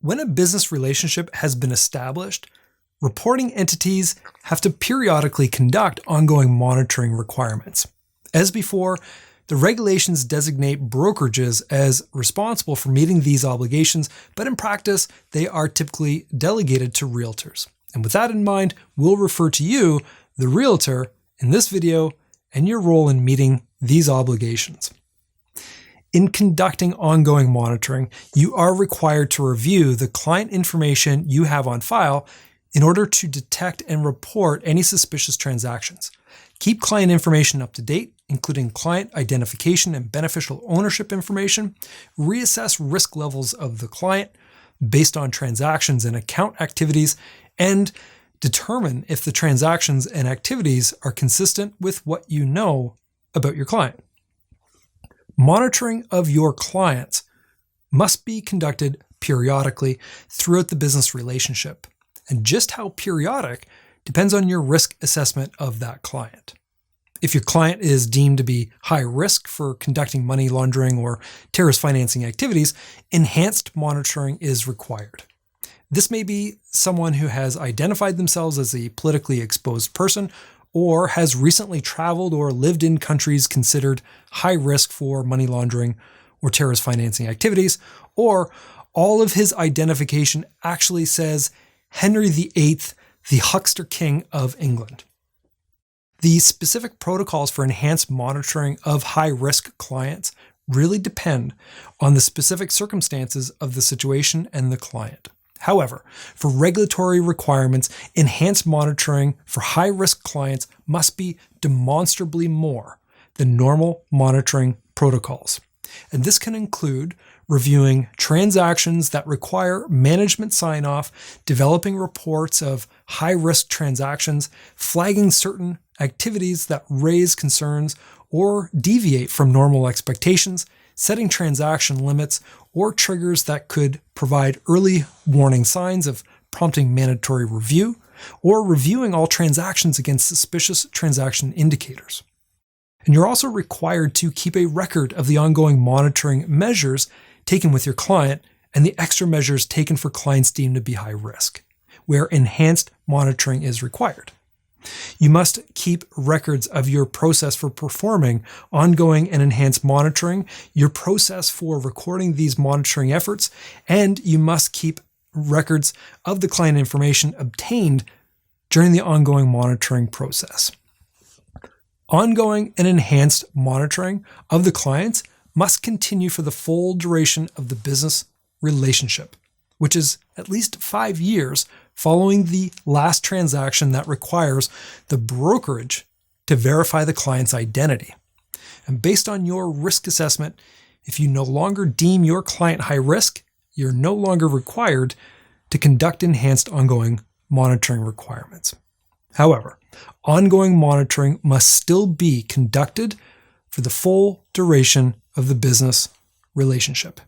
When a business relationship has been established, reporting entities have to periodically conduct ongoing monitoring requirements. As before, the regulations designate brokerages as responsible for meeting these obligations, but in practice, they are typically delegated to realtors. And with that in mind, we'll refer to you, the realtor, in this video and your role in meeting these obligations. In conducting ongoing monitoring, you are required to review the client information you have on file in order to detect and report any suspicious transactions. Keep client information up to date, including client identification and beneficial ownership information. Reassess risk levels of the client based on transactions and account activities, and determine if the transactions and activities are consistent with what you know about your client. Monitoring of your clients must be conducted periodically throughout the business relationship, and just how periodic depends on your risk assessment of that client. If your client is deemed to be high risk for conducting money laundering or terrorist financing activities, enhanced monitoring is required. This may be someone who has identified themselves as a politically exposed person or has recently traveled or lived in countries considered high risk for money laundering or terrorist financing activities, or all of his identification actually says Henry VIII, the huckster king of England. The specific protocols for enhanced monitoring of high-risk clients really depend on the specific circumstances of the situation and the client. However, for regulatory requirements, enhanced monitoring for high-risk clients must be demonstrably more than normal monitoring protocols. And this can include reviewing transactions that require management sign-off, developing reports of high-risk transactions, flagging certain activities that raise concerns or deviate from normal expectations, setting transaction limits or triggers that could provide early warning signs of prompting mandatory review, or reviewing all transactions against suspicious transaction indicators. And you're also required to keep a record of the ongoing monitoring measures taken with your client and the extra measures taken for clients deemed to be high risk, where enhanced monitoring is required. You must keep records of your process for performing ongoing and enhanced monitoring, your process for recording these monitoring efforts, and you must keep records of the client information obtained during the ongoing monitoring process. Ongoing and enhanced monitoring of the clients must continue for the full duration of the business relationship, which is at least 5 years following the last transaction that requires the brokerage to verify the client's identity. And based on your risk assessment, if you no longer deem your client high risk, you're no longer required to conduct enhanced ongoing monitoring requirements. However, ongoing monitoring must still be conducted for the full duration of the business relationship.